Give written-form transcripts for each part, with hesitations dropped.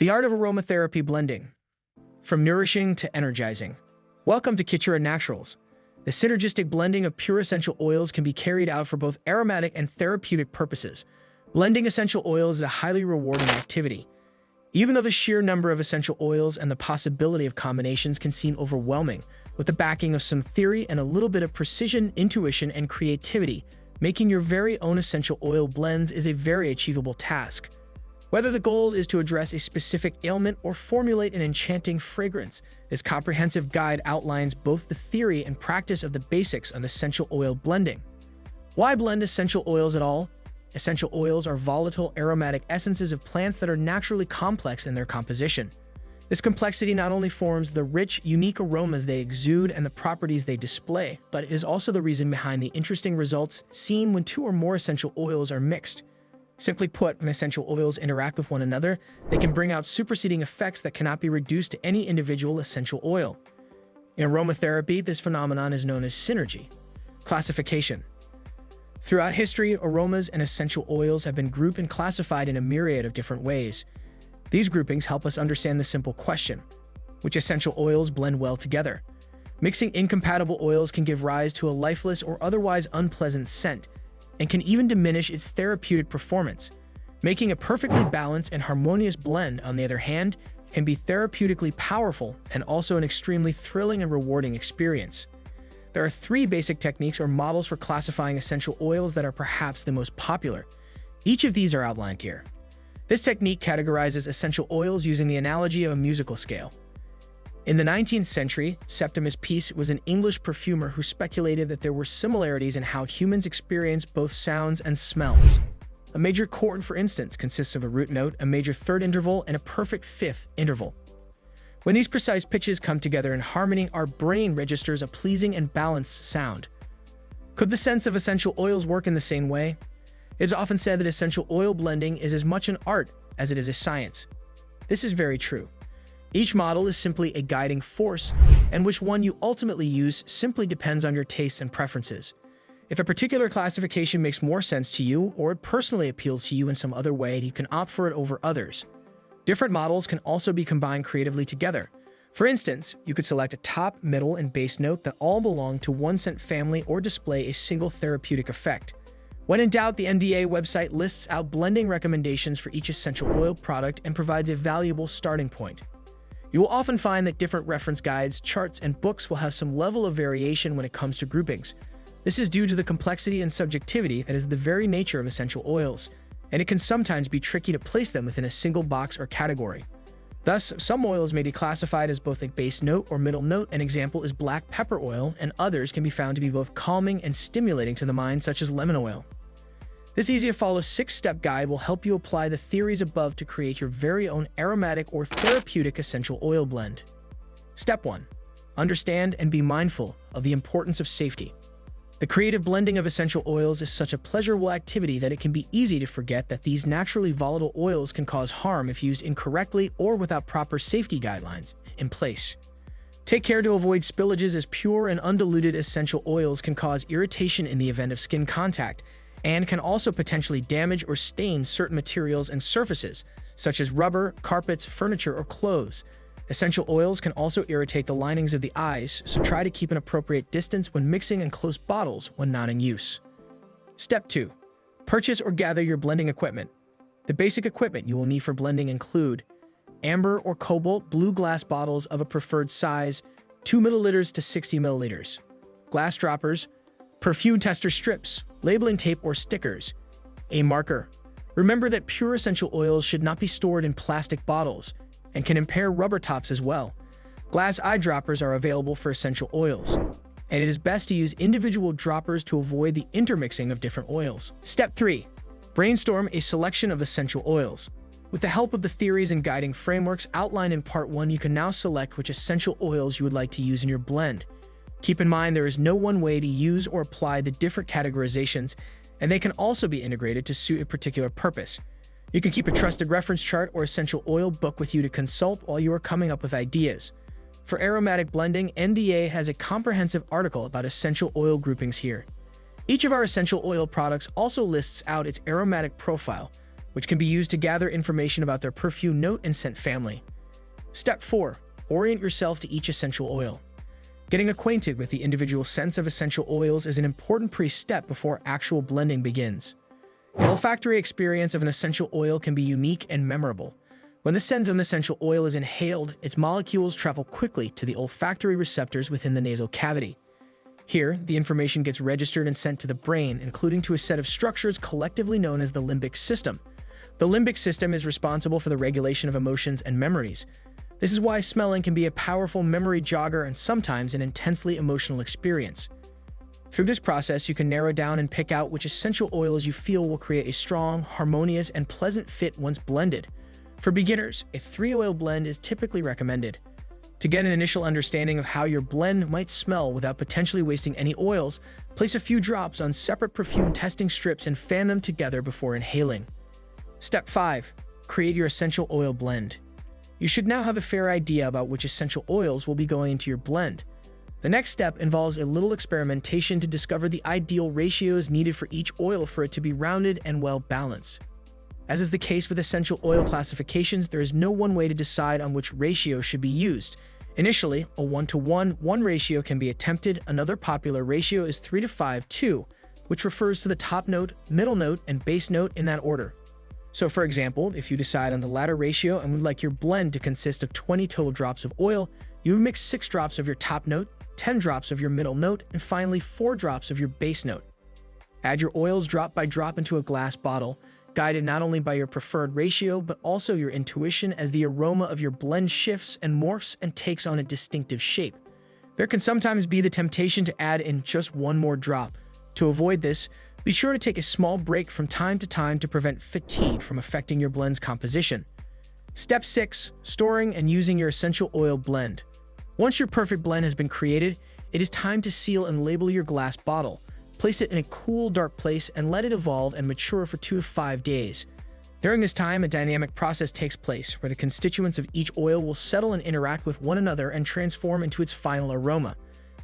The Art of Aromatherapy Blending. From nourishing to energizing. Welcome to Kitchera Naturals. The synergistic blending of pure essential oils can be carried out for both aromatic and therapeutic purposes. Blending essential oils is a highly rewarding activity. Even though the sheer number of essential oils and the possibility of combinations can seem overwhelming, with the backing of some theory and a little bit of precision, intuition, and creativity, making your very own essential oil blends is a very achievable task. Whether the goal is to address a specific ailment or formulate an enchanting fragrance, this comprehensive guide outlines both the theory and practice of the basics of essential oil blending. Why blend essential oils at all? Essential oils are volatile, aromatic essences of plants that are naturally complex in their composition. This complexity not only forms the rich, unique aromas they exude and the properties they display, but it is also the reason behind the interesting results seen when two or more essential oils are mixed. Simply put, when essential oils interact with one another, they can bring out superseding effects that cannot be reduced to any individual essential oil. In aromatherapy, this phenomenon is known as synergy. Classification. Throughout history, aromas and essential oils have been grouped and classified in a myriad of different ways. These groupings help us understand the simple question: which essential oils blend well together? Mixing incompatible oils can give rise to a lifeless or otherwise unpleasant scent, and can even diminish its therapeutic performance. Making a perfectly balanced and harmonious blend, on the other hand, can be therapeutically powerful and also an extremely thrilling and rewarding experience. There are three basic techniques or models for classifying essential oils that are perhaps the most popular. Each of these are outlined here. This technique categorizes essential oils using the analogy of a musical scale. In the 19th century, Septimus Peace was an English perfumer who speculated that there were similarities in how humans experience both sounds and smells. A major chord, for instance, consists of a root note, a major third interval, and a perfect fifth interval. When these precise pitches come together in harmony, our brain registers a pleasing and balanced sound. Could the sense of essential oils work in the same way? It is often said that essential oil blending is as much an art as it is a science. This is very true. Each model is simply a guiding force, and which one you ultimately use simply depends on your tastes and preferences. If a particular classification makes more sense to you, or it personally appeals to you in some other way, you can opt for it over others. Different models can also be combined creatively together. For instance, you could select a top, middle, and base note that all belong to one scent family or display a single therapeutic effect. When in doubt, the NDA website lists out blending recommendations for each essential oil product and provides a valuable starting point. You will often find that different reference guides, charts, and books will have some level of variation when it comes to groupings. This is due to the complexity and subjectivity that is the very nature of essential oils, and it can sometimes be tricky to place them within a single box or category. Thus, some oils may be classified as both a base note or middle note. An example is black pepper oil, and others can be found to be both calming and stimulating to the mind, such as lemon oil. This easy-to-follow 6-step guide will help you apply the theories above to create your very own aromatic or therapeutic essential oil blend. Step 1. Understand and be mindful of the importance of safety. The creative blending of essential oils is such a pleasurable activity that it can be easy to forget that these naturally volatile oils can cause harm if used incorrectly or without proper safety guidelines in place. Take care to avoid spillages, as pure and undiluted essential oils can cause irritation in the event of skin contact, and can also potentially damage or stain certain materials and surfaces, such as rubber, carpets, furniture, or clothes. Essential oils can also irritate the linings of the eyes, so try to keep an appropriate distance when mixing and close bottles when not in use. Step 2. Purchase or gather your blending equipment. The basic equipment you will need for blending include amber or cobalt blue glass bottles of a preferred size, 2 milliliters to 60 milliliters, glass droppers, perfume tester strips, labeling tape or stickers, a marker. Remember that pure essential oils should not be stored in plastic bottles and can impair rubber tops as well. Glass eyedroppers are available for essential oils, and it is best to use individual droppers to avoid the intermixing of different oils. Step 3. Brainstorm a selection of essential oils. With the help of the theories and guiding frameworks outlined in Part 1, you can now select which essential oils you would like to use in your blend. Keep in mind there is no one way to use or apply the different categorizations, and they can also be integrated to suit a particular purpose. You can keep a trusted reference chart or essential oil book with you to consult while you are coming up with ideas. For aromatic blending, NDA has a comprehensive article about essential oil groupings here. Each of our essential oil products also lists out its aromatic profile, which can be used to gather information about their perfume note and scent family. Step 4. Orient yourself to each essential oil. Getting acquainted with the individual scents of essential oils is an important pre-step before actual blending begins. The olfactory experience of an essential oil can be unique and memorable. When the scent of an essential oil is inhaled, its molecules travel quickly to the olfactory receptors within the nasal cavity. Here, the information gets registered and sent to the brain, including to a set of structures collectively known as the limbic system. The limbic system is responsible for the regulation of emotions and memories. This is why smelling can be a powerful memory jogger and sometimes an intensely emotional experience. Through this process, you can narrow down and pick out which essential oils you feel will create a strong, harmonious, and pleasant fit once blended. For beginners, a 3-oil blend is typically recommended. To get an initial understanding of how your blend might smell without potentially wasting any oils, place a few drops on separate perfume testing strips and fan them together before inhaling. Step 5. Create your essential oil blend. You should now have a fair idea about which essential oils will be going into your blend. The next step involves a little experimentation to discover the ideal ratios needed for each oil for it to be rounded and well balanced. As is the case with essential oil classifications, there is no one way to decide on which ratio should be used. Initially, a 1:1 ratio can be attempted. Another popular ratio is 3:5:2, which refers to the top note, middle note, and base note in that order. So for example, if you decide on the latter ratio and would like your blend to consist of 20 total drops of oil, you would mix 6 drops of your top note, 10 drops of your middle note, and finally 4 drops of your base note. Add your oils drop by drop into a glass bottle, guided not only by your preferred ratio, but also your intuition as the aroma of your blend shifts and morphs and takes on a distinctive shape. There can sometimes be the temptation to add in just one more drop. To avoid this, be sure to take a small break from time to time to prevent fatigue from affecting your blend's composition. Step 6. Storing and using your essential oil blend. Once your perfect blend has been created, it is time to seal and label your glass bottle. Place it in a cool, dark place and let it evolve and mature for 2 to 5 days. During this time, a dynamic process takes place where the constituents of each oil will settle and interact with one another and transform into its final aroma.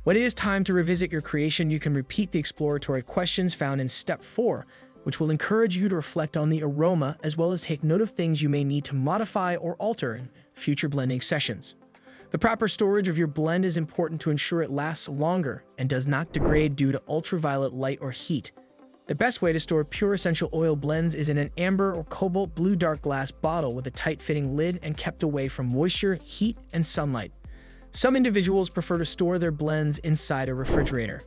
When it is time to revisit your creation, you can repeat the exploratory questions found in Step 4, which will encourage you to reflect on the aroma as well as take note of things you may need to modify or alter in future blending sessions. The proper storage of your blend is important to ensure it lasts longer and does not degrade due to ultraviolet light or heat. The best way to store pure essential oil blends is in an amber or cobalt blue dark glass bottle with a tight-fitting lid and kept away from moisture, heat, and sunlight. Some individuals prefer to store their blends inside a refrigerator.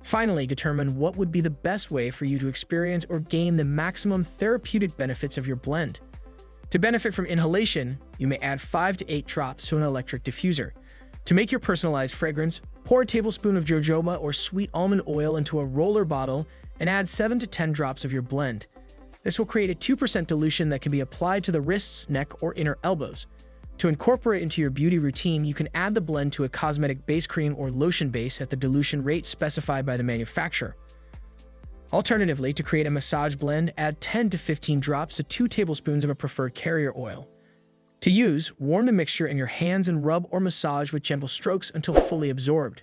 Finally, determine what would be the best way for you to experience or gain the maximum therapeutic benefits of your blend. To benefit from inhalation, you may add 5 to 8 drops to an electric diffuser. To make your personalized fragrance, pour a tablespoon of jojoba or sweet almond oil into a roller bottle and add 7 to 10 drops of your blend. This will create a 2% dilution that can be applied to the wrists, neck, or inner elbows. To incorporate into your beauty routine, you can add the blend to a cosmetic base cream or lotion base at the dilution rate specified by the manufacturer. Alternatively, to create a massage blend, add 10 to 15 drops to 2 tablespoons of a preferred carrier oil. To use, warm the mixture in your hands and rub or massage with gentle strokes until fully absorbed.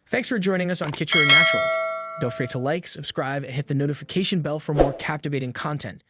Thanks for joining us on Kitchen Naturals. Don't forget to like, subscribe, and hit the notification bell for more captivating content.